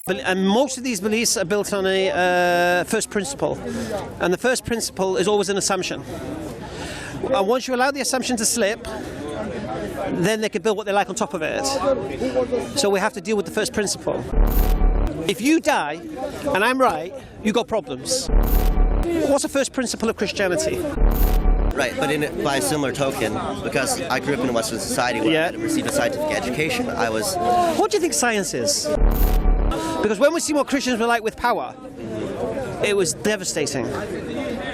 And most of these beliefs are built on a first principle. And the first principle is always an assumption. And once you allow the assumption to slip, then they can build what they like on top of it. So we have to deal with the first principle. If you die and I'm right, you got problems. What's the first principle of Christianity? Right, but by a similar token, because I grew up in a Western society where I received a scientific education, I was... What do you think science is? Because when we see what Christians were like with power, it was devastating.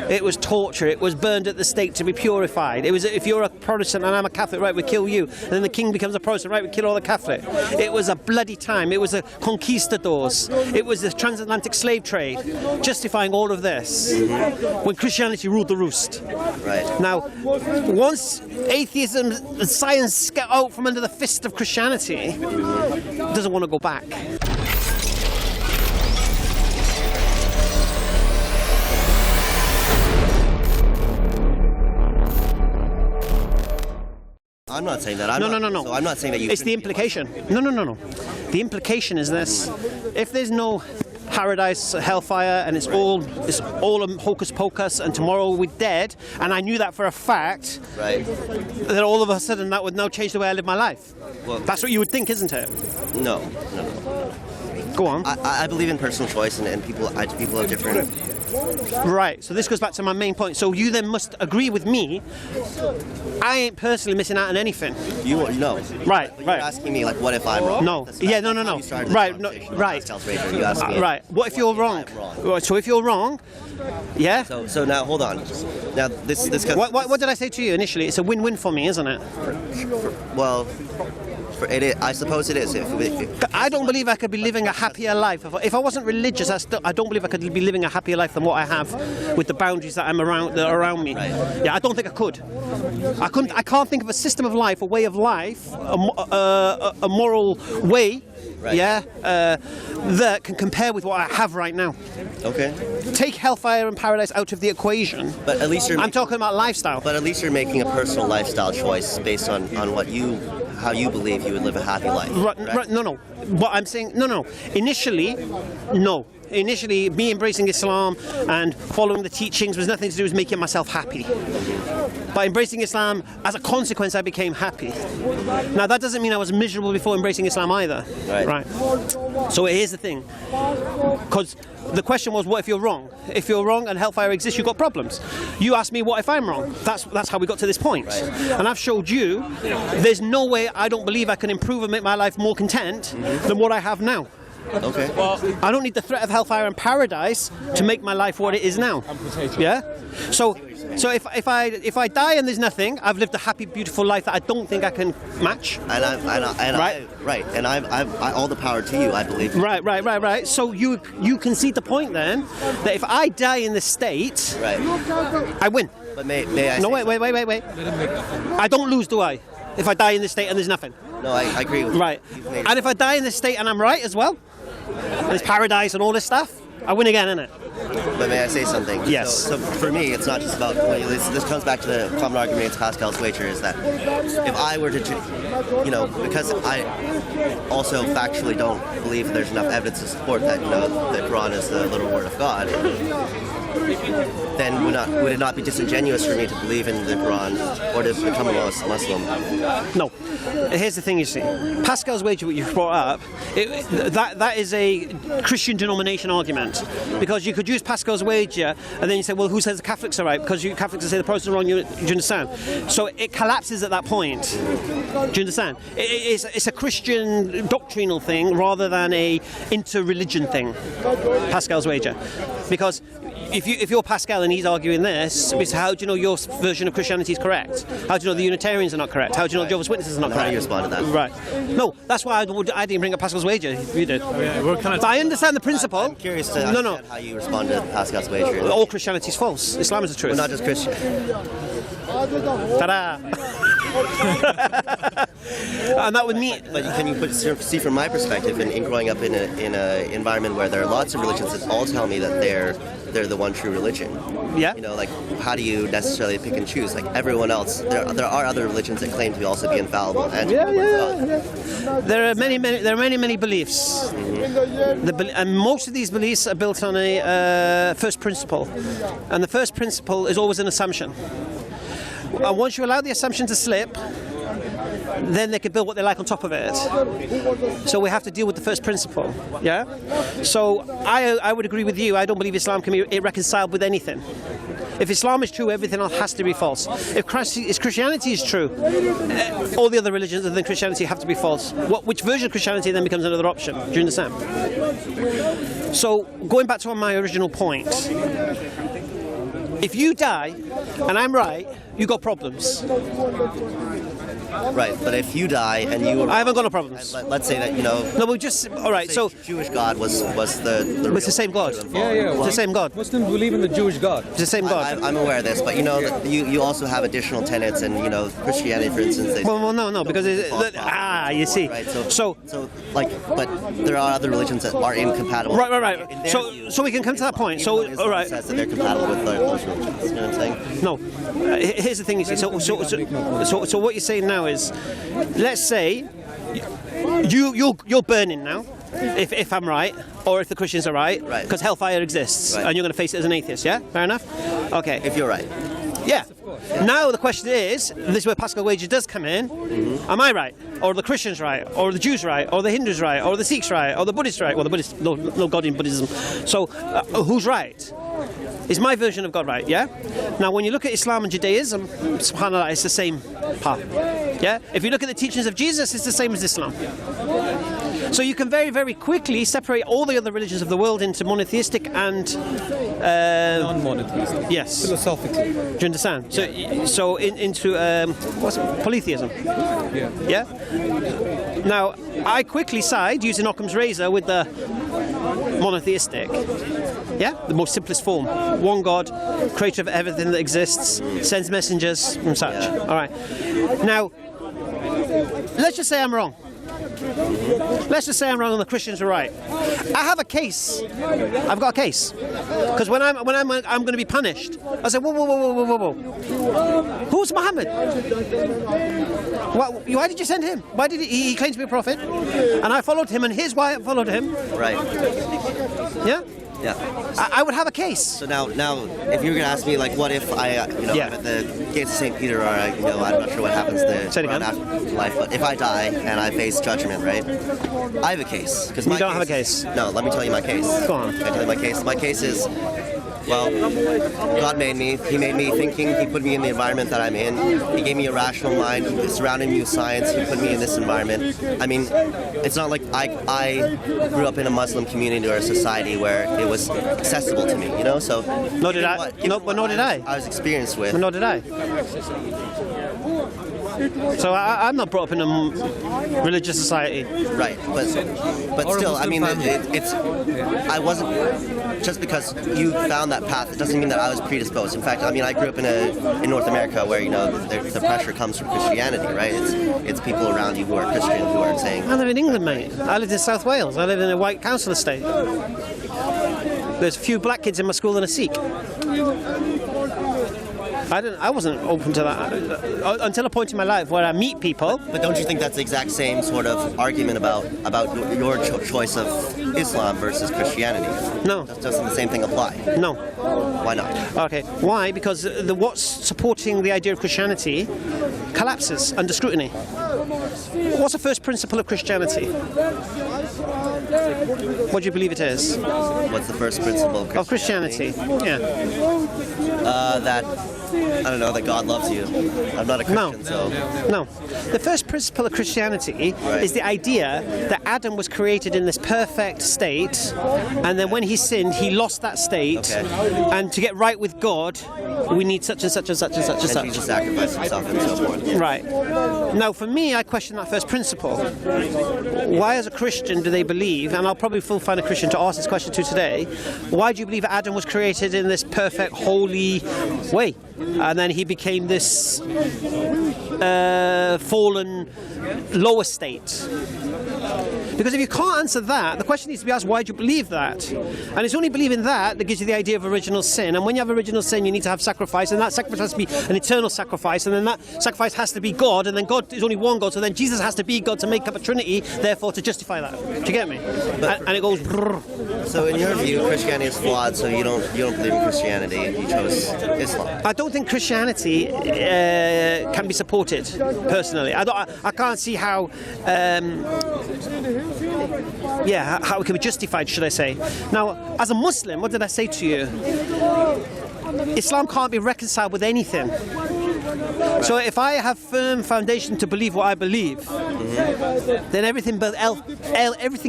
It was torture. It was burned at the stake to be purified. It was, if you're a Protestant and I'm a Catholic, right, we kill you. And then the king becomes a Protestant, right, we kill all the Catholic. It was a bloody time. It was the conquistadors. It was the transatlantic slave trade, justifying all of this. When Christianity ruled the roost. Right. Now, once atheism and science get out from under the fist of Christianity, it doesn't want to go back. I'm not saying that. No. So I'm not saying that you... It's the implication. No. The implication is this. If there's no paradise, hellfire, and it's all hocus pocus, and tomorrow we're dead, and I knew that for a fact, right, then all of a sudden that would now change the way I live my life. Well, that's what you would think, isn't it? No. Go on. I believe in personal choice, and people have different... Right, so this goes back to my main point. So you then must agree with me, I ain't personally missing out on anything. No. Right. You're asking me, like, what if I'm wrong? No. No. Right, Right. What if you're wrong? Right, so if you're wrong, yeah? So now, hold on. Now, this what did I say to you initially? It's a win-win for me, isn't it? Well... I suppose it is. I don't believe I could be living a happier life. If I wasn't religious, I don't believe I could be living a happier life than what I have with the boundaries that are around me. Right. Yeah, I don't think I could. I can't think of a system of life, a way of life, a moral way, right, that can compare with what I have right now. Okay. Take hellfire and paradise out of the equation. But at least I'm talking about lifestyle. But at least you're making a personal lifestyle choice based on how you believe you would live a happy life. Right. No. What I'm saying, no. Initially, no. Initially, me embracing Islam and following the teachings was nothing to do with making myself happy. By embracing Islam, as a consequence, I became happy. Now, that doesn't mean I was miserable before embracing Islam either. Right. So here's the thing. Because the question was, what if you're wrong? If you're wrong and hellfire exists, you've got problems. You asked me, what if I'm wrong? That's how we got to this point. Right. And I've showed you, there's no way I don't believe I can improve and make my life more content than what I have now. Okay. I don't need the threat of hellfire and paradise to make my life what it is now. Yeah? So if I die and there's nothing, I've lived a happy, beautiful life that I don't think I can match. And I'm all the power to you, I believe. Right. So you concede the point then that if I die in this state, right, I win. But may I? No, wait. I don't lose, do I? If I die in this state and there's nothing. No, I agree with you. Right. And if I die in this state and I'm right as well, there's paradise and all this stuff, I win again, innit? But may I say something? Yes. So for me, it's not just about... This comes back to the common argument against Pascal's wager, is that if I were to... because I also factually don't believe there's enough evidence to support that, the Quran is the literal word of God, then would it not be disingenuous for me to believe in the Quran or to become a Muslim? No. Here's the thing, you see. Pascal's wager, what you brought up, that is a Christian denomination argument. Because you could use Pascal's wager and then you say, well, who says the Catholics are right? Because Catholics say the Protestants are wrong, do you understand? So it collapses at that point. Do you understand? It's a Christian doctrinal thing rather than a inter-religion thing, Pascal's wager. Because if you're Pascal and he's arguing this, how do you know your version of Christianity is correct? How do you know the Unitarians are not correct? How do you know Jehovah's Witnesses are not correct? How do you respond to that? Right. No, that's why I didn't bring up Pascal's wager. You did. But I understand the principle. I'm curious to understand how you respond to Pascal's wager. All Christianity is false. Islam is the truth. Well, not just Christian. Ta-da! And that would mean... But can you see from my perspective, in growing up in an environment where there are lots of religions that all tell me that they're the one true religion. Yeah. You know, like, how do you necessarily pick and choose? Like, everyone else, there are other religions that claim to also be infallible. And There are many beliefs. And most of these beliefs are built on a first principle. And the first principle is always an assumption. And once you allow the assumption to slip, then they can build what they like on top of it. So we have to deal with the first principle. Yeah. So I would agree with you. I don't believe Islam can be reconciled with anything. If Islam is true, everything else has to be false. If Christianity is true, all the other religions other than Christianity have to be false. Which version of Christianity then becomes another option? Do you understand? So going back to my original point, if you die and I'm right, you got problems. Right, but if you die and you... I haven't got no problems. Let's say that, you know... No, we just... All right, so... Jewish God was the It's the same God. Yeah. It's the same God. Muslims believe in the Jewish God. It's the same God. I'm aware of this, but, you know, you also have additional tenets, and, you know, Christianity, for instance... Well, no, because... you see. Right, so, like, but there are other religions that are incompatible. Right. So we can come to that point. So, all right. Says that they're compatible with those religions. You know what I'm saying? No. Here's the thing, you see. So what you're saying now is, let's say you're burning now, if I'm right, or if the Christians are right, because hellfire exists, and you're going to face it as an atheist. Yeah, fair enough. Okay. If you're right. Yeah. Now the question is, this is where Pascal Wager does come in. Am I right? Or are the Christians right? Or are the Jews right? Or the Hindus right? Or the Sikhs right? Or the Buddhists right? Well, the Buddhists, no God in Buddhism. So who's right? Is my version of God right? Yeah. Now, when you look at Islam and Judaism, subhanAllah, it's the same path. Yeah. If you look at the teachings of Jesus, it's the same as Islam. So you can very, very quickly separate all the other religions of the world into monotheistic and non-monotheistic. Yes. Philosophically. Do you understand? So into what's it? Polytheism. Yeah. Now, I quickly side using Occam's razor with the monotheistic. Yeah, the most simplest form. One God, creator of everything that exists, sends messengers and such. Yeah. All right. Now, let's just say I'm wrong. Let's just say I'm wrong and the Christians are right. I have a case. I've got a case. Because when I'm going to be punished, I say, whoa. Who's Muhammad? Why did you send him? Why did he claims to be a prophet? And I followed him, and here's why I followed him. Right. Yeah? Yeah. I would have a case. So now, if you were going to ask me, like, what if I'm at the gates of St. Peter, or I'm not sure what happens after life, but if I die and I face judgment, right? I have a case. You don't have a case. No, let me tell you my case. Go on. Can I tell you my case? My case is, well, God made me. He made me thinking. He put me in the environment that I'm in. He gave me a rational mind. He surrounded me with science. He put me in this environment. I mean, it's not like I grew up in a Muslim community or a society where it was accessible to me, you know? So nor did I. Nor did I. I was experienced with. Nor did I. So I'm not brought up in a religious society. Right, but still, I mean, I wasn't, just because you found that path, it doesn't mean that I was predisposed. In fact, I mean, I grew up in North America where, the pressure comes from Christianity, right? It's people around you who are Christian who are saying... I live in England, mate. I lived in South Wales. I live in a white council estate. There's a few black kids in my school and a Sikh. I wasn't open to that until a point in my life where I meet people. But don't you think that's the exact same sort of argument about your choice of Islam versus Christianity? No. Doesn't the same thing apply? No. Why not? Okay. Why? Because what's supporting the idea of Christianity collapses under scrutiny. What's the first principle of Christianity? What do you believe it is? What's the first principle of Christianity? Yeah. That... I don't know, that God loves you. I'm not a Christian, so... No. The first principle of Christianity is the idea that Adam was created in this perfect state, and then when he sinned, he lost that state, and to get right with God, we need such and such and such and such and such. And Jesus sacrificed himself and so forth. Right. Now, for me, I question that first principle. Why, as a Christian, do they believe, and I'll probably find a Christian to ask this question to today, why do you believe Adam was created in this perfect, holy way? and then he became this fallen lower state? Because if you can't answer that, the question needs to be asked, why do you believe that? And it's only believing that gives you the idea of original sin. And when you have original sin, you need to have sacrifice, and that sacrifice has to be an eternal sacrifice, and then that sacrifice has to be God, and then God is only one God, so then Jesus has to be God to make up a Trinity, therefore to justify that. Do you get me? And it goes... Brrr. So in your view, Christianity is flawed, so you don't believe in Christianity, you chose Islam. I don't think Christianity can be supported, personally. I can't see how... how it can be justified, should I say. Now, as a Muslim, what did I say to you? Islam can't be reconciled with anything. So if I have firm foundation to believe what I believe, then everything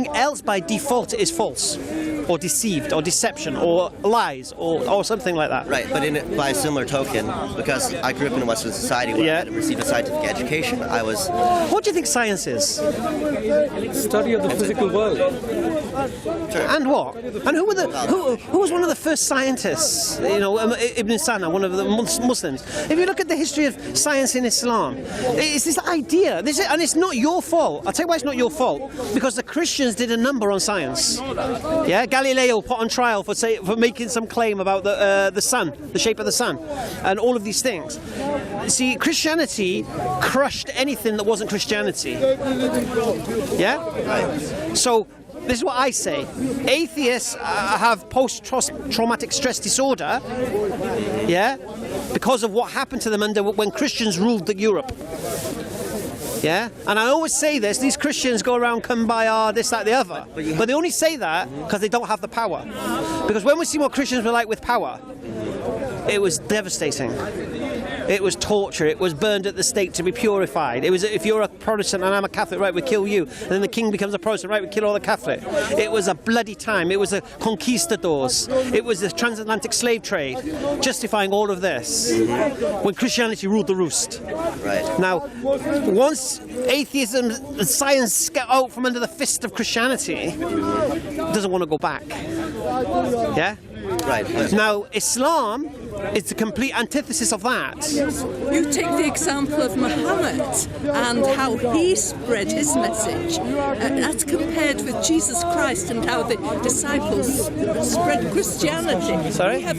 else by default is false, or deceived, or deception, or lies, or something like that. Right, but by a similar token, because I grew up in a Western society where I had received a scientific education, I was... What do you think science is? Study of the physical world. Sure. And what? And who was one of the first scientists? You know, Ibn Sina, one of the Muslims. If you look at the history of science in Islam, it's this idea, and it's not your fault. I'll tell you why it's not your fault. Because the Christians did a number on science. Yeah, Galileo put on trial for making some claim about the sun, the shape of the sun, and all of these things. See, Christianity crushed anything that wasn't Christianity. Yeah? Right. So, this is what I say. Atheists have post-traumatic stress disorder, yeah, because of what happened to them when Christians ruled Europe. Yeah, and I always say this, these Christians go around kumbaya, this, that, the other. But they only say that because they don't have the power. Because when we see what Christians were like with power, it was devastating. It was torture. It was burned at the stake to be purified. It was, if you're a Protestant and I'm a Catholic, right, we kill you. And then the king becomes a Protestant, right, we kill all the Catholic. It was a bloody time. It was the conquistadors. It was the transatlantic slave trade, justifying all of this. When Christianity ruled the roost. Right. Now, once atheism and science get out from under the fist of Christianity, doesn't want to go back. Yeah? Right. Now, Islam is the complete antithesis of that. You take the example of Muhammad and how he spread his message. That's compared with Jesus Christ and how the disciples spread Christianity. Sorry? Read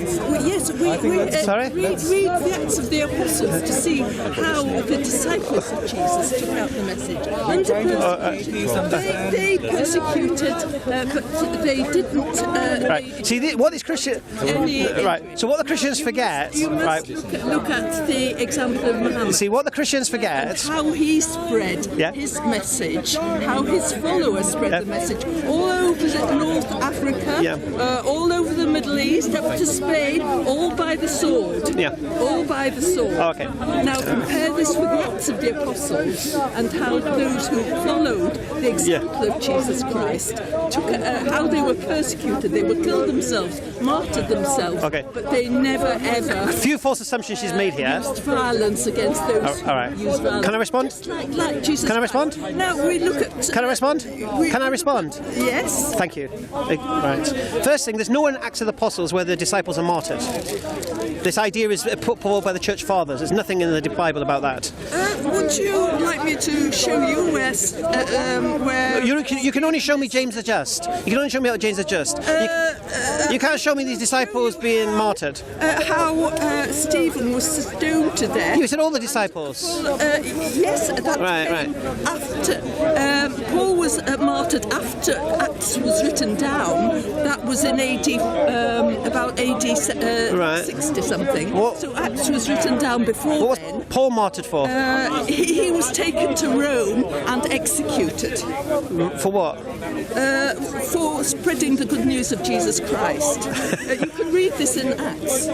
the Acts of the Apostles to see how the disciples of Jesus took out the message. Under persecution, they persecuted, but they didn't. Right. See, what these Christians... Right. So what the Christians forget... You must look at the example of Muhammad. See, what the Christians forget... And how he spread his message, how his followers spread the message, all over North Africa, all over the Middle East, up to Spain, all by the sword. Yeah. All by the sword. Oh, okay. Now compare this with the Acts of the Apostles and how those who followed the example of Jesus Christ took how they were persecuted, they were killed themselves, martyred themselves, but they never ever... A few false assumptions she's made here. Used violence against those who use violence. Can I respond? Just like Jesus Can I respond? Christ. No, we look at... Can I respond? Can I respond? Yes. Thank you. Right. First thing, there's no one in Acts of the Apostles where the disciples are martyred. This idea is put forward by the Church Fathers. There's nothing in the Bible about that. Would you like me to show you where... You can only show me James the Just. You can only show me about James the Just. You can't show me these disciples being martyred. How Stephen was stoned to death. You said all the disciples. Yes, that right. After Paul was martyred after Acts was written down. That was in AD about AD 60 something. So Acts was written down before. What was Paul martyred for? He was taken to Rome and executed. For what? For spreading the good news of Jesus Christ. You can read this in Acts.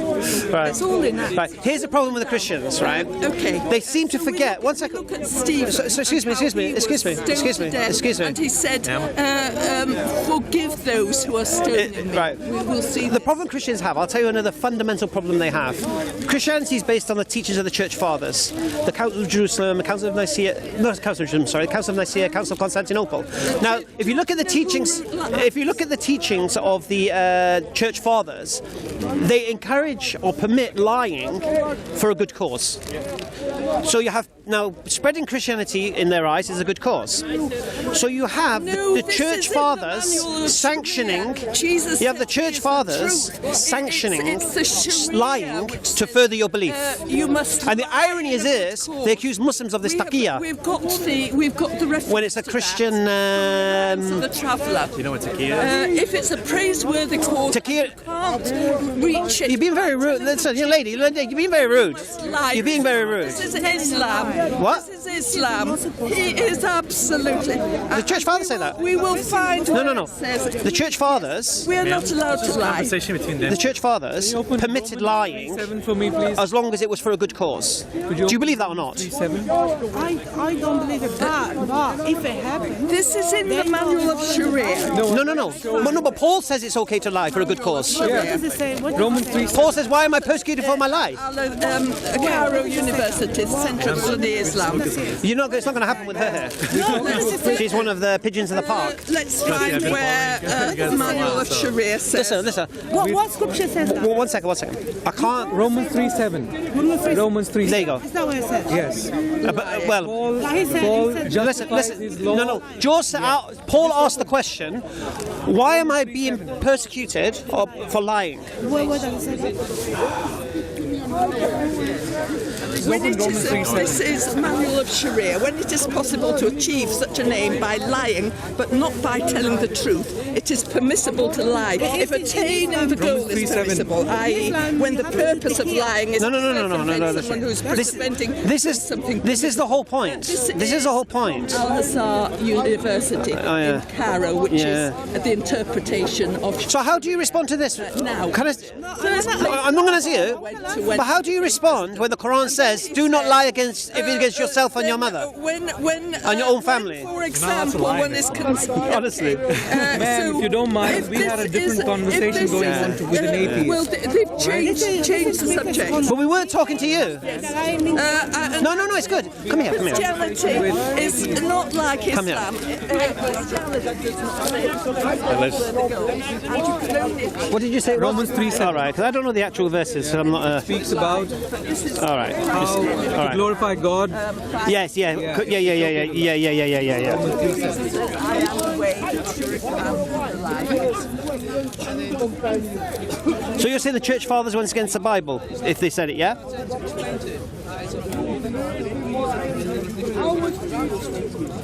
Right. It's all in Acts. Right. Here's the problem with the Christians, right? Okay. They seem to forget. One second. Look at Stephen. So excuse me. Excuse me. And he said, forgive those who are stoning me. Right. We will see The problem Christians have, I'll tell you another fundamental problem they have. Christianity is based on the teachings of the Church Fathers, the Council of Jerusalem, the Council of Nicaea, not the Council of Jerusalem, sorry, the Council of Nicaea, Council of Constantinople. Now, if you look at the teachings of the Church Fathers, they encourage or permit lying for a good cause. So you have now spreading Christianity in their eyes is a good cause. So you have the Church Fathers sanctioning. You have the Church Fathers sanctioning lying to further your belief. And the irony is this: they accuse Muslims of this taqiyya. We've got the reference when it's a Christian. The traveller. Do you know what taqiyya is? If it's a praiseworthy cause, taqiyya. You can't reach it. You're being very rude. Listen, young lady, you're being very rude. You're being very rude. This is Islam. What? This is Islam. He is absolutely. The Church Fathers say that. We will find. No. The Church Fathers. We are not allowed to lie. Conversation between them. The Church Fathers permitted lying for me, please. as long as it was for a good cause. Do you believe that or not? I don't believe it, but if it happens, this is in the manual of Sharia. No, but Paul says it's okay to lie for a good cause. what does it say? Romans 3. Paul says, "Why am I persecuted for my life?" Cairo University, Centre of Sunni Islam. You know, it's not going to happen with her here. She's one of the pigeons in the park. Let's find where the manual of Sharia says. Listen. What scripture says that? One second. I can't. Romans 3:7. Romans 3. There you go. Is that what it says? Yes. Well, Paul justifies his law. No. Paul asked the question, "Why am I being persecuted for lying?" Where does it say that? This is manual of Sharia. When it is possible to achieve such a name by lying, but not by telling the truth, it is permissible to lie. If attaining the goal is permissible, i.e., when the purpose of lying is someone who's preventing something. This is the whole point. This is the whole point. Al-Azhar University in Cairo, which is the interpretation of. So how do you respond to this? Now, I'm not going to see it. But how do you respond when the Quran says, "Do not lie against yourself and your mother, and your own family"? For example, one is concerned. Honestly, Ma'am, if you don't mind, we had a different conversation going on with an atheist. Well, they've changed the subject. but we weren't talking to you. No, it's good. Come here. Christianity is not like Come here. Islam. What did you say? Romans 3:7. All right, because I don't know the actual verses, so I'm not. Speaks about All right. how to glorify God. Yes. Yeah. So you're saying the Church Fathers went against the Bible if they said it, yeah?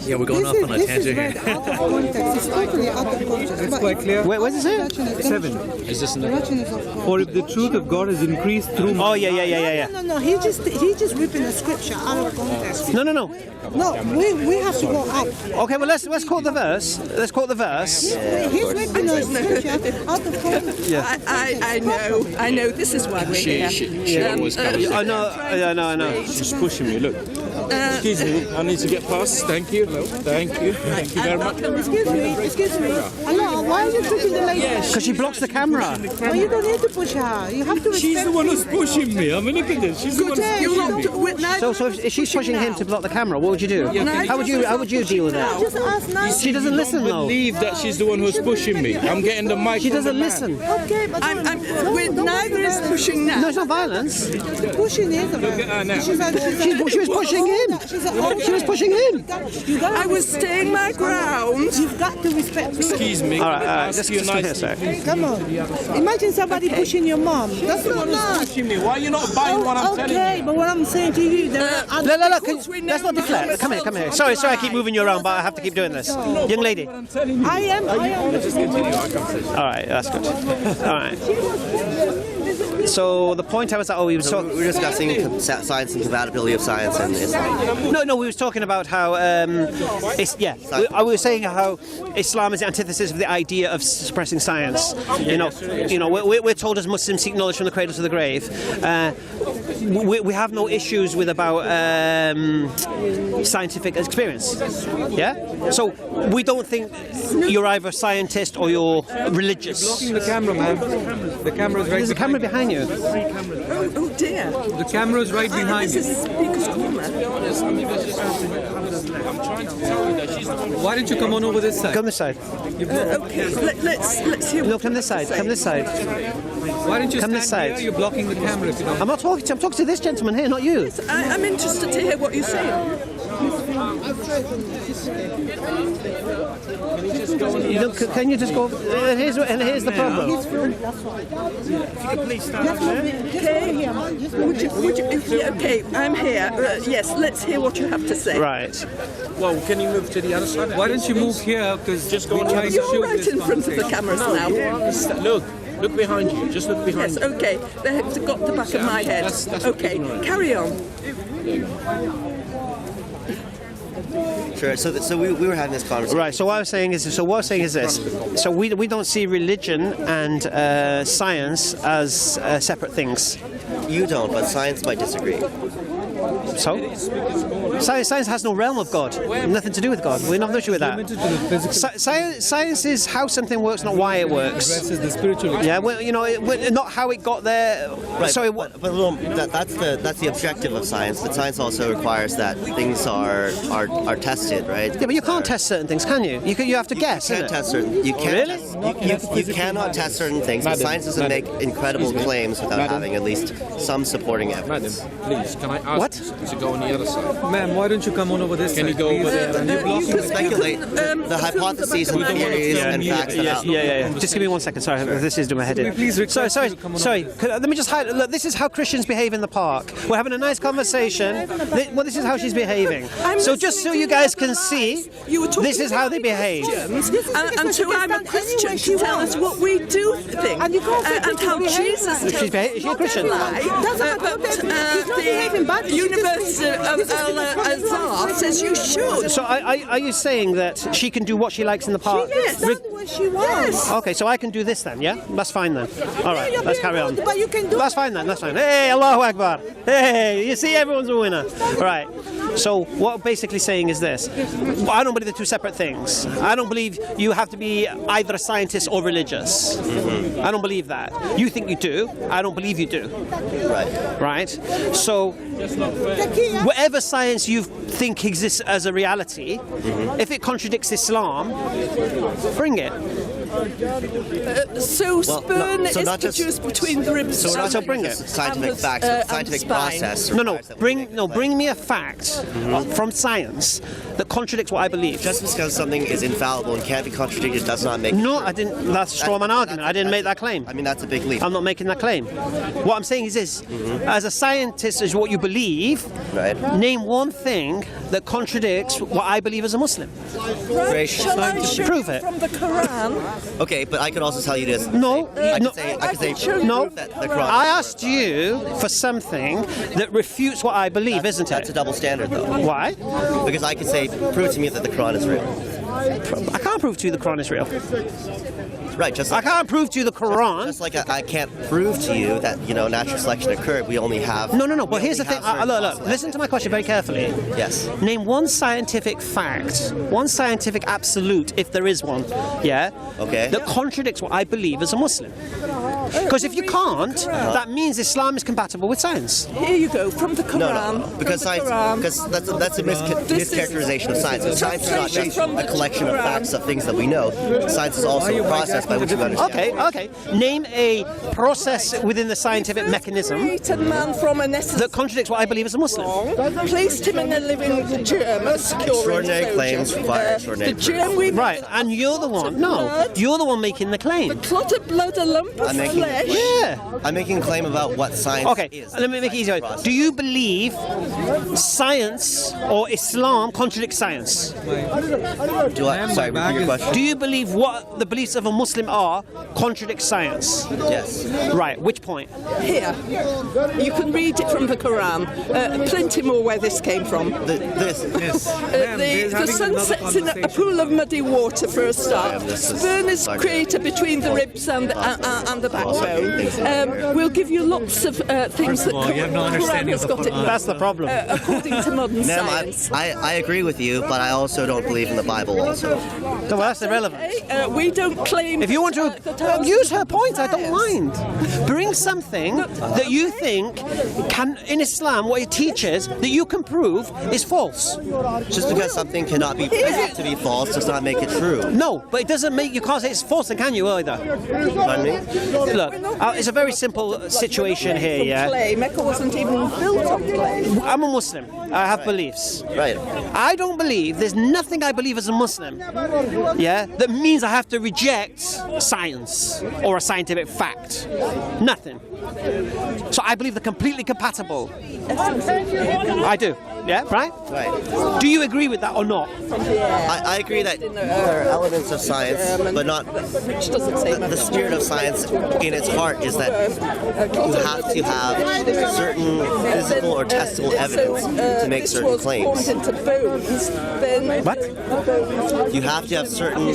Yeah, we're going off on a tangent here. Out of context. It's totally out of context. It's quite clear. Where's it say? 7. Is this in the... For if the truth of God has increased through Oh, yeah. No. He just ripping the scripture out of context. No. No, we have to go up. Okay, well let's quote the verse. Let's quote the verse. He's ripping the scripture out of context. I know. This is why we're here. She always comes. I know. She's pushing me, look. Excuse me, I need to get past. Thank you. Thank you very much. Excuse me. Hello, why are you pushing the lady? Because she blocks the camera. Well, you don't need to push her. You have to respect. She's the one who's pushing me. I mean, look at this. She's the one who's pushing me. So if she's pushing him to block the camera, what would you do? How would you deal with that? Just ask nicely. She doesn't listen though. Believe that she's the one who's pushing me. I'm getting the mic. She doesn't listen. Okay, but neither is pushing now. No, it's not violence. pushing is Look at her now. She was pushing him. She was pushing him. I was staying my ground. You've got to respect people. Excuse me. All right. Ask Let's you come here a nicely. sec. Come on. Imagine somebody pushing your mom. That's not nice. Pushing me. Why are you not buying what I'm telling you? Okay, but what I'm saying to you, there are other No. Let's not deflect. Come here. Sorry, I keep moving you around, but I have to keep doing this. Young lady. I am. All right, that's good. All right. So the point I was at, we were talking. We were discussing science and compatibility of science and Islam. No, we was talking about how I was saying how Islam is the antithesis of the idea of suppressing science. We're told as Muslims seek knowledge from the cradle to the grave. We have no issues with about scientific experience. Yeah. So we don't think you're either a scientist or you're religious. Blocking the camera, man. The camera's right There's a camera behind you. Oh dear. The camera's right behind This you. is Speaker's Corner. Why don't you come on over this side? Come this side. Okay, let's hear. No, come this side. Come this side. Why don't you Come stand this side. here? You're blocking the camera if you don't. I'm not talking to. I'm talking to this gentleman here, not you. I'm interested to hear what you're saying. Can you just go? And here's the problem. Okay. Okay, I'm here. Yes, let's hear what you have to say. Right. Well, can you move to the other side? Why don't you move here? Because Just go we're on the trying to You're show right this in front of the cameras now. Look behind you. Just look behind Yes, you. okay. They've got the back of my head. That's Okay, carry on. Sure. So we were having this conversation. Right. So what I'm saying is this. So we don't see religion and science as separate things. You don't, but science might disagree. So science has no realm of God. Nothing to do with God. We have no issue with that. limited to the physical. Science is how something works, not why it works. Addresses the spiritual. Yeah, well, not how it got there. Right, Sorry, but that's the objective of science. But science also requires that things are tested, right? Yeah, but you can't test certain things, can you? You have to guess. You can't isn't it? test certain. You can't. Really? You cannot test certain things. But science doesn't make incredible claims without having at least some supporting evidence. Please, can I ask What? to go on the other side? Ma'am, why don't you come on over this side? Can you go over there? You can speculate the hypotheses and theories and facts that out. Yeah. Just give me 1 second. Sorry, this is doing my head in. Please request Sorry. you to come on Let me just highlight. Look, this is how Christians behave in the park. We're having a nice conversation. Well, this is how she's behaving. So just so you guys can see, this is how they behave. And so I'm a Christian to tell us what we do think and how Jesus tells us Is she a Christian? the University of Al-Azhar says you should. So are you saying that she can do what she likes in the park? Yes, that's what she wants. Okay, so I can do this then, yeah? That's fine then. All right, you're let's being carry on. rude, but you can do That's fine then, that's fine. Hey, Allahu Akbar. Hey, you see, everyone's a winner. Right. So what I'm basically saying is this. I don't believe they're two separate things. I don't believe you have to be either a scientist or religious. I don't believe that. You think you do. I don't believe you do. Right. Right? So whatever science you think exists as a reality, if it contradicts Islam, bring it. So sperm is not just- produced between the ribs. So bring it. Scientific and facts, and scientific spine. process. Bring me a fact from science that contradicts what I believe. Just because something is infallible and can't be contradicted does not make it No, true. I didn't. That's a straw man argument. I didn't make that claim. I mean, that's a big leap. I'm not making that claim. What I'm saying is this: as a scientist, is what you believe. Right. Name one thing that contradicts what I believe as a Muslim. Very Shall I show Prove you it. from the Quran? Okay, but I could also tell you this. No, I no. could say No, that the Quran. I asked you for something that refutes what I believe, isn't That's a it? double standard, though. Why? Because I could say, prove to me that the Quran is real. I can't prove to you the Quran is real. Right. Just I like, can't prove to you the Quran. just like I can't prove to you that natural selection occurred. We only have. No. But we here's the only thing. have certain Look. possible Listen to my question very carefully. Yes. Name one scientific fact, one scientific absolute, if there is one, yeah, Okay. that contradicts what I believe as a Muslim. Because if you can't, that means Islam is compatible with science. Here you go, from the Quran. No. Because from the science. Quran. Because that's a This is- mischaracterization of science. Science is not just From the a collection of Quran. facts of things that we know. Science is also a process by which we understand. Okay. Name a process within the scientific mechanism Created man from an essence that contradicts what I believe as a Muslim. placed him in a living germ, a secure Extraordinary enclosure. claims require extraordinary The germ we Right, and you're the one. No, you're the one making the claim. clot of blood, a lump of I'm making- flesh. Yeah. I'm making a claim about what science Okay, is. let me make it easier. Do you believe science or Islam contradicts science? Sorry, repeat your question. Do you believe what the beliefs of a Muslim are contradicts science? Yes. Right, which point? Here, you can read it from the Quran. Plenty more where this came from. This. The sun sets in a pool of muddy water for a start. this is Sperm is like- created between the ribs and the back. We'll give you lots of things that you have no understanding of the Quran. That's the problem. according to modern science. I agree with you, but I also don't believe in the Bible also. So that's irrelevant. We don't claim. If you want to use her point, I don't mind. Bring something that you think can, in Islam, what it teaches, that you can prove is false. Just because something cannot be proved to be false does not make it true. No, but it doesn't make, you can't say it's false, then can you either? Pardon me? Look, it's a very simple situation here, yeah? Clay. Mecca wasn't even built on clay. I'm a Muslim. I have beliefs. Right. I don't believe, there's nothing I believe as a Muslim, yeah, that means I have to reject science or a scientific fact. Nothing. So I believe they're completely compatible. I do. Yeah, right? Right. Do you agree with that or not? I agree that there are elements of science, but not Which doesn't say the spirit of science in its heart is that you have to have certain physical or testable evidence to make certain claims. What? You have to have certain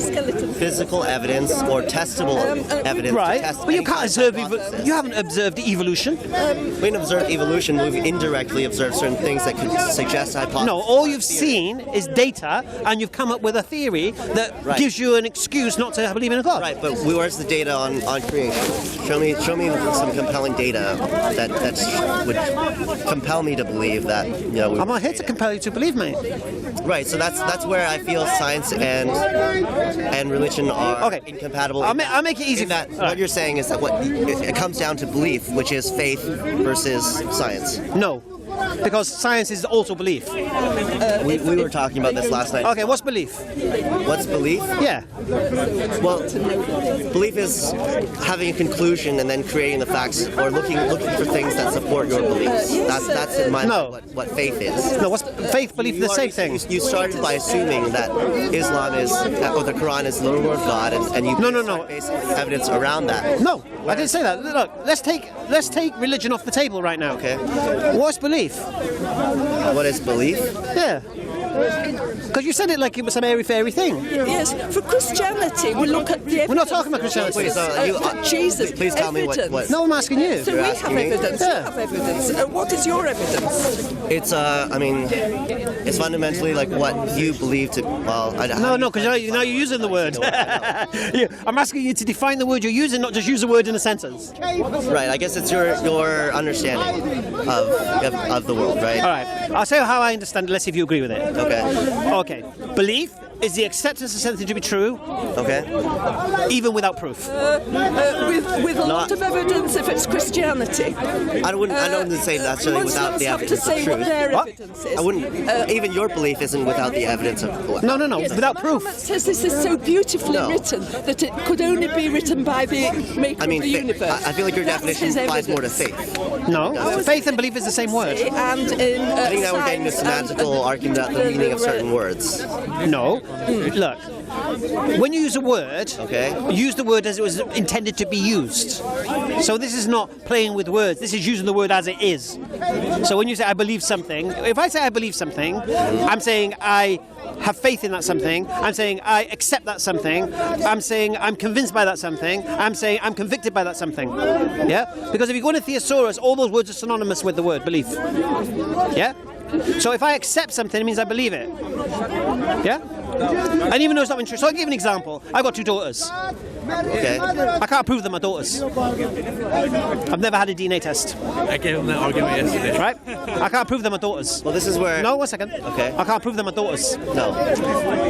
physical evidence or testable evidence Right, to test but you any can't kind observe, of hypothesis. you haven't observed evolution. We can observe evolution, we've indirectly observed certain things that could suggest hypotheses. No, all you've seen is data, and you've come up with a theory that gives you an excuse not to believe in a God. Right, but where's the data on creation? Show me some compelling data that would compel me to believe that, you know. I'm not here to compel you to believe me. Right, so that's where I feel science and religion are incompatible. I'll make it easy. In that what you're saying is that it comes down to belief, which is faith versus science. No, because science is also belief. We were talking about this last night. Okay, what's belief? What's belief? Yeah. Well, belief is having a conclusion and then creating the facts, or looking for things that support your beliefs. That's in my mind what faith is. No, what's faith, belief, the same thing. You started by assuming that Islam is, or the Quran is the word of God, and you No. base evidence around that. No, I didn't say that. Look, let's take religion off the table right now. Okay. What's belief? What is belief? Yeah. Because you said it like it was some airy-fairy thing. Yes, for Christianity, we look at the evidence. We're not talking about Christianity. Wait, so Jesus. please tell me what. No, I'm asking you. So we have asking me? evidence. Yeah. You have evidence. What is your evidence? It's I mean, it's fundamentally like what you believe to. Well, No, because now you're using the word. Yeah, I'm asking you to define the word you're using, not just use a word in a sentence. Right. I guess it's your understanding of the world, right? All right. I'll tell you how I understand it. Let's see if you agree with it. Okay. Okay. Belief is the acceptance of something to be true, Okay. even without proof. With a lot of evidence, if it's Christianity. I don't say necessarily without the have to evidence of say what truth. their What? evidence is. I wouldn't. Even your belief isn't without the evidence of. No, without proof. It says this is so beautifully No. written that it could only be written by the maker I mean, of the universe. I feel like your That's definition his applies more to evidence. faith. No, faith and belief is the same word. And in I think now we're getting into semantical argument about the meaning of certain words. No. Look, when you use a word, use the word as it was intended to be used. So this is not playing with words. This is using the word as it is. So when you say I believe something, if I say I believe something, I'm saying I have faith in that something. I'm saying I accept that something. I'm saying I'm convinced by that something. I'm saying I'm convicted by that something. Yeah? Because if you go into thesaurus, all those words are synonymous with the word belief. Yeah? So if I accept something, it means I believe it. Yeah? And even though it's not true. So I'll give you an example. I've got two daughters. Okay. I can't prove they're my daughters. I've never had a DNA test. I gave him that argument yesterday. Right? I can't prove they're my daughters. Well, this is where. No, 1 second. Okay. I can't prove they're my daughters. No.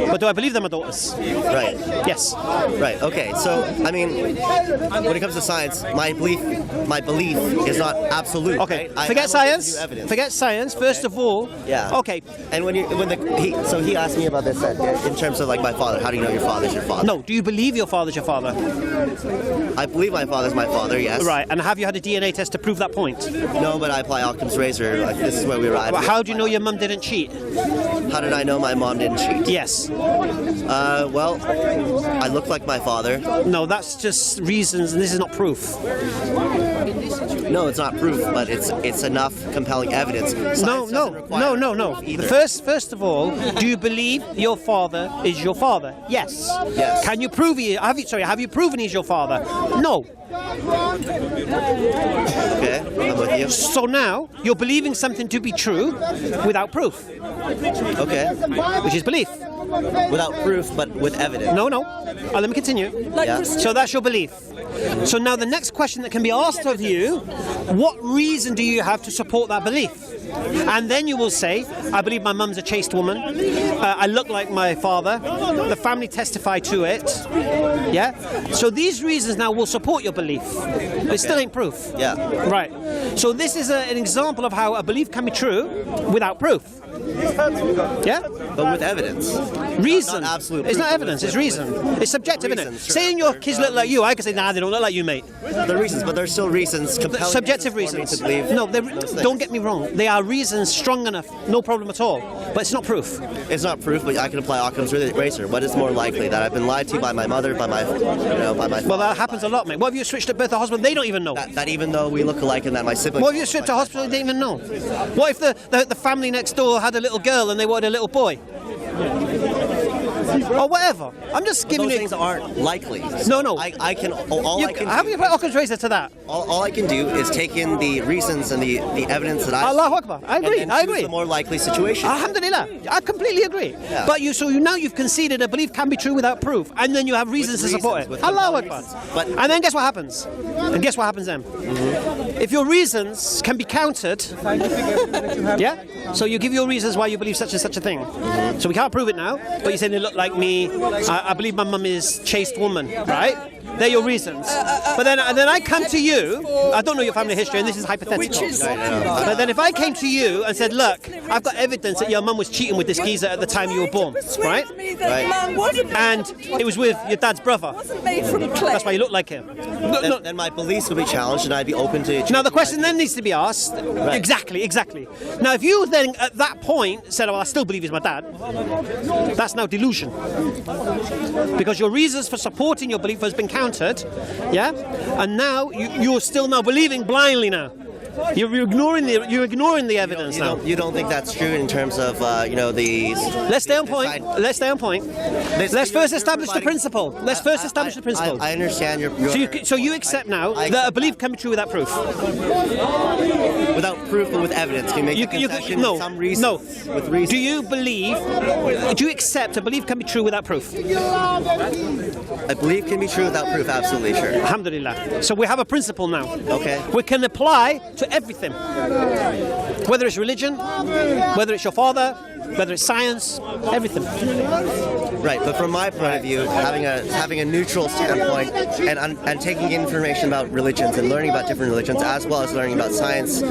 But do I believe they're my daughters? Right. Yes. Right. Okay. So I mean, when it comes to science, my belief is not absolute. Okay. Right? Forget I science. evidence. Forget science. First of all. Yeah. Okay. And he asked me about this in terms of like my father. How do you know your father's your father? No. Do you believe your father's your father? I believe my father's my father. Yes. Right. And have you had a DNA test to prove that point? No, but I apply Occam's razor. Like this is where we ride. But how do you know your mum didn't cheat? How did I know my mom didn't cheat? Yes. Well, I look like my father. No, that's just reasons, and this is not proof. No, it's not proof, but it's enough compelling evidence. Science No. doesn't require proof either. First of all, do you believe your father? father is your father? Yes. Yes. Can you prove have you proven he's your father? No. Okay, I'm with you. So now you're believing something to be true without proof. Okay. Which is belief. Without proof, but with evidence. No. Let me continue. So that's your belief. So now the next question that can be asked of you, what reason do you have to support that belief? And then you will say, I believe my mum's a chaste woman, I look like my father, the family testify to it. Yeah? So these reasons now will support your belief. It still ain't proof. Yeah. Right. So this is an example of how a belief can be true without proof. Yeah? But with evidence. Reason. Not absolute it's proof, not evidence, it's reason. It's subjective, isn't it? Sure. Saying your kids look like you, I can say, nah, they don't look like you, mate. They're reasons, but there's still reasons. Subjective reasons. No, don't get me wrong. They are reasons strong enough, no problem at all. But it's not proof. It's not proof, but I can apply Occam's razor. What is more likely? That I've been lied to by my mother, by my father? Well, that happens a lot, mate. What if you switched at birth to hospital? They don't even know. That even though we look alike and that my siblings... What if you switched to hospital? They don't even know. What if the family next door had a little girl and they wanted a little boy? Or whatever. I'm just giving those you... things aren't likely. No. I can... All I can How do... do you put Occam's razor to that? All I can do is take in the reasons and the evidence that I... Allahu Akbar. I agree. And choose the more likely situation. Alhamdulillah. I completely agree. Yeah. But now you've conceded a belief can be true without proof, and then you have reasons to support it. Allahu Akbar. And then guess what happens? And guess what happens then? Mm-hmm. If your reasons can be countered, yeah? So you give your reasons why you believe such and such a thing. Mm-hmm. So we can't prove it now, but you're saying they look like me. I believe my mum is chaste woman, right? They're your reasons. But then I come to you, I don't know your family history, and this is hypothetical. But then if I came to you and said, look, I've got evidence that your mum was cheating with this geezer at the time you were born, right? And it was with your dad's brother. That's why you look like him. Then my beliefs would be challenged and I'd be open to... Now the question then needs to be asked, exactly. Now if you then at that point said, well, I still believe he's my dad, that's now delusion. Because your reasons for supporting your belief has been countered, yeah? And now you're still now believing blindly now. You're ignoring the evidence now. You don't think that's true in terms of the... Let's stay on point. Let's first establish the principle. I understand your... So you accept now that a belief can be true without proof. Without proof, but with evidence. Can you make a concession with some reason? With reason. Do you accept a belief can be true without proof? A belief can be true without proof, absolutely, sure. Alhamdulillah. So we have a principle now. Okay. We can apply to everything. Whether it's religion, whether it's your father, whether it's science, everything. Right, but from my point of view, having a neutral standpoint and taking information about religions and learning about different religions as well as learning about science,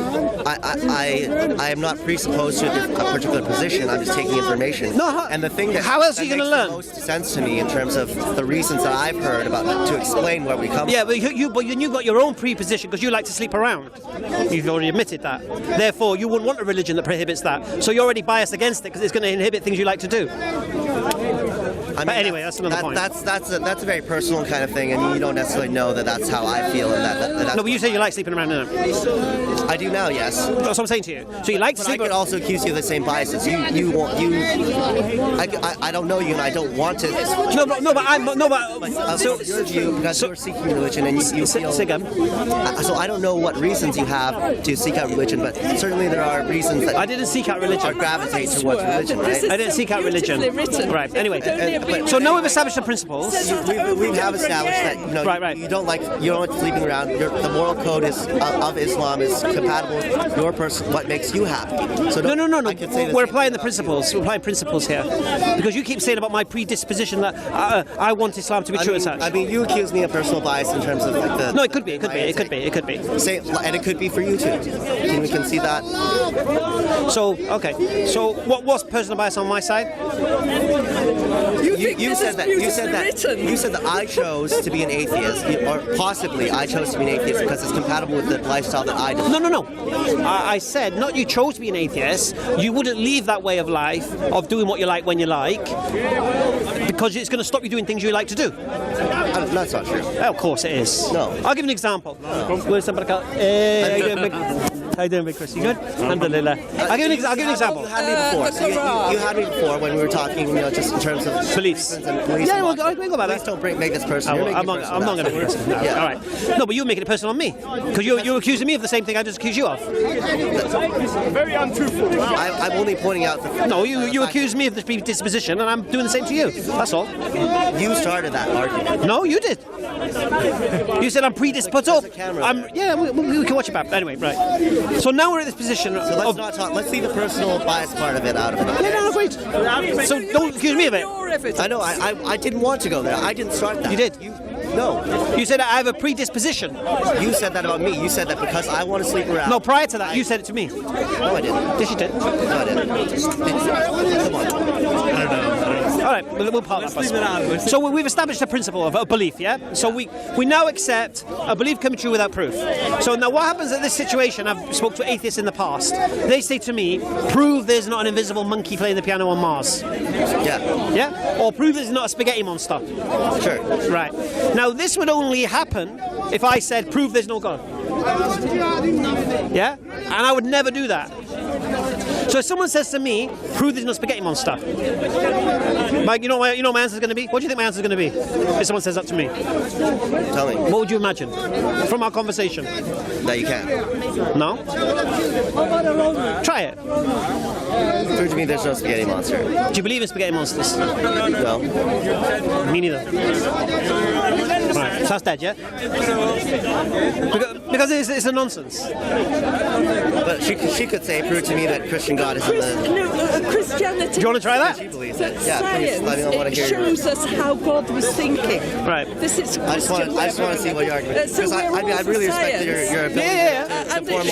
I am not presupposed to a particular position. I'm just taking information. No, and the thing that how else are you going to learn? Most sense to me in terms of the reasons that I've heard about to explain where we come from. Yeah, but you've got your own preposition because you like to sleep around. You've already admitted that. Therefore, you wouldn't want a religion that prohibits that. So you're already biased against it because it's going to inhibit things you like to do. But anyway, that's another point. That's a very personal kind of thing, and you don't necessarily know that that's how I feel. And that's no, but you say you like sleeping around now. I do now, yes. That's what I'm saying to you. So you like to sleep. I could also accuse you of the same biases. I don't know you, and I don't want to. So your view, because you're seeking religion, and you feel. So I don't know what reasons you have to seek out religion, but certainly there are reasons that I didn't seek out religion. Or gravitate towards religion, right? I didn't seek out religion. Right. Anyway, so now we've established the principles. We have established that you don't like sleeping around. The moral code of Islam is compatible with your person. What makes you happy? So no. We're applying the principles. We're applying principles here because you keep saying about my predisposition that I want Islam to be true as such. I mean, you accuse me of personal bias in terms of like the. No, it could be. And it could be for you too. Can we concede that? So okay. So what's personal bias on my side? You said that I chose to be an atheist, or possibly I chose to be an atheist because it's compatible with the lifestyle that I do. No. I said not you chose to be an atheist. You wouldn't leave that way of life of doing what you like when you like because it's going to stop you doing things you like to do. That's not true. Of course it is. No. I'll give you an example. How you doing, big Chris? You good? Alhamdulillah. I'll give you an example. You had me before. So you had me before when we were talking, just in terms of Beliefs. Police Yeah, well, we go about Please that. don't make this personal. I'm not going to be personal. No. Yeah. All right. No, but you're making it personal on me because you're accusing me of the same thing I just accused you of. Very untruthful. I'm only pointing out the No, you accuse me of this predisposition, and I'm doing the same to you. That's all. You started that argument. No, you did. You said I'm predisposed. There's a camera there. Yeah, we can watch it back. Anyway, right. So now we're in this position. So let's not talk. Let's leave the personal bias part of it out of it. Yeah, no, great. So don't accuse me of it. I know. I didn't want to go there. I didn't start that. You did. No. You said I have a predisposition. You said that about me. You said that because I want to sleep around. No, prior to that, you said it to me. No, I didn't. Yes, you did. No, I didn't. Come on. All right, we'll part that. leave it out. So we've established a principle of a belief, yeah? So we now accept a belief coming true without proof. So now what happens in this situation, I've spoke to atheists in the past, they say to me, prove there's not an invisible monkey playing the piano on Mars. Yeah. Yeah? Or prove there's not a spaghetti monster. Sure. Right. Now this would only happen if I said, prove there's no God. Yeah? And I would never do that. So if someone says to me, prove there's no spaghetti monster, Mike, you know what my answer is going to be? What do you think my answer is going to be if someone says that to me? Tell me. What would you imagine from our conversation? That you can't. No? Try it. Prove to me there's no spaghetti monster. Do you believe in spaghetti monsters? No. Me neither. Right. So that's dead, yeah? Because it's a nonsense. But she could say, prove to me that Christian God is in the... Christianity. Do you want to try that? She believes it. Yeah, please. Science, I want to it hear you. shows us how God was thinking. Right. This is I just want to see what your argument is. Because I really respect your ability to form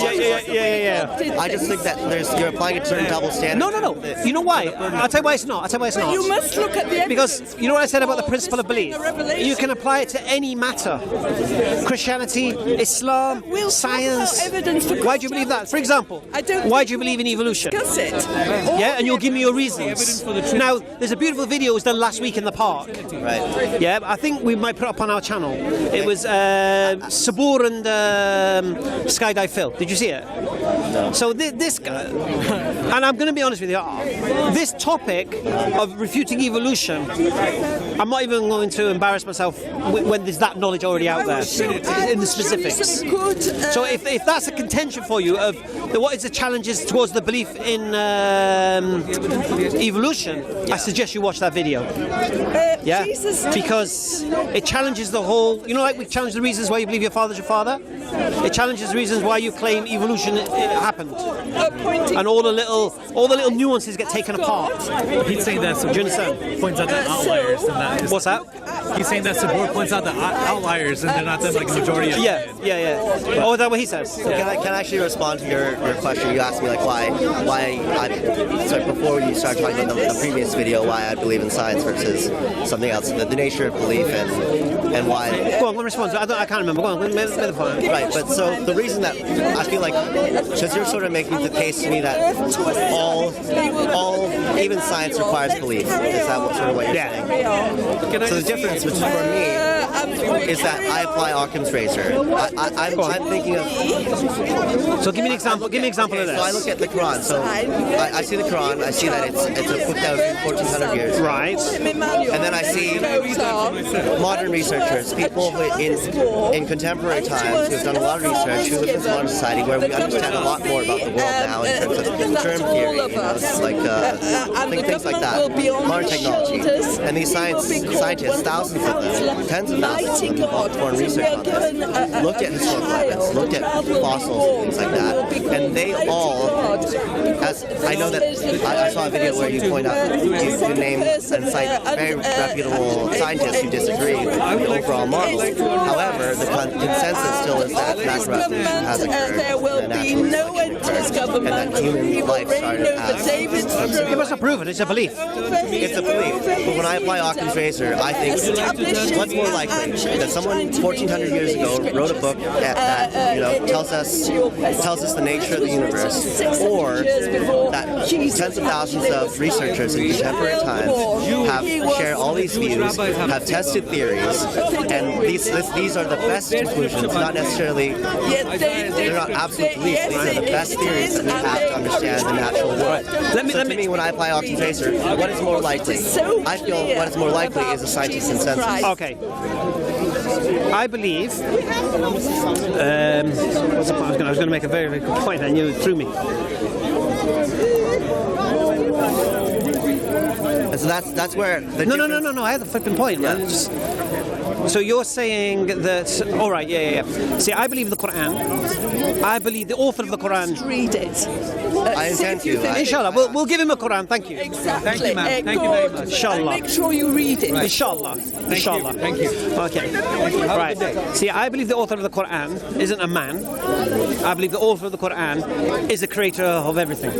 Yeah. I just think that you're applying a certain double standard. No. You know why? I'll tell you why it's not. You must look at the evidence. Because you know what I said about the principle of belief? Revelation. You can apply it to any matter. Christianity, Islam, science. Why do you believe that? For example, why do you believe in evolution? Discuss it. Yeah, and you'll give me your reasons. Now, there's a beautiful video that was done last week in the park. Right. Yeah, I think we might put it up on our channel. It was Sabur and Skydive Phil. Did you see it? No. So this guy, and I'm going to be honest with you, this topic of refuting evolution, I'm not even going to embarrass myself when there's that knowledge already out there in the specifics. So if that's a contention for you of what is the challenges towards the belief in evolution, I suggest you watch that video. Yeah, because it challenges the whole. You know, like we challenge the reasons why you believe your father's your father. It challenges the reasons why you claim evolution happened, and all the little nuances get taken apart. He's saying that Sabur points out the outliers, and that is, What's that? he's saying that Sabur points out the outliers, and they're not the majority. Yeah. Oh, is that what he says? So can I actually respond to your question? You asked me like before you start talking about the previous video, why I believe in science versus something else, the nature of belief and why. Go on, respond. I can't remember. Go on, make the point. Right, but so the reason that I feel like, because you're sort of making the case to me that all even science requires belief. Is that what you're saying? So the difference for me is that I apply Occam's razor. I'm thinking of. So give me an example. Give me an example of this. So I look at the Quran. So I see the Quran. I see that it's a book that was 1400 years. Right. And then I see modern researchers, people in contemporary times who have done a lot of research, who live in this modern society where we understand a lot more about the world now in terms of germ theory, things like that, modern technology. And these scientists, thousands of them, tens of thousands of them, involved foreign research on this, looked at historical evidence, looked at fossils and things like that, and they all, as I know that I saw a video where you point out, you name and cite very reputable scientists who disagree with the overall model. However, the consensus still is that natural evolution has occurred, and that human life started as. You must not prove it. It's a belief. It's a belief. But when I apply Occam's razor, I think what's more likely that someone 1,400 years ago wrote a book that tells us the nature of the universe, or that tens of thousands of researchers in contemporary times have shared all these views, have tested theories, and these are the best conclusions, not necessarily, they're not absolute beliefs, these are the best theories that we have to understand the natural world. So to me, when I apply Occam tracer, what is more likely? I feel what is more likely is a scientific consensus. Okay. I believe. What's the point? I was going to make a very, very good point, and you threw me. So that's where the No. I had the flipping point, man. So you're saying that? All right, yeah. See, I believe the Quran. I believe the author of the Quran. Read it. I intend to. Inshallah, we'll give him a Quran. Thank you. Exactly. Thank you, ma'am. Thank you very much. Inshallah. Make sure you read it. Right. Inshallah. Inshallah. Thank you. Okay. Right. See, I believe the author of the Quran isn't a man. I believe the author of the Quran is the creator of everything.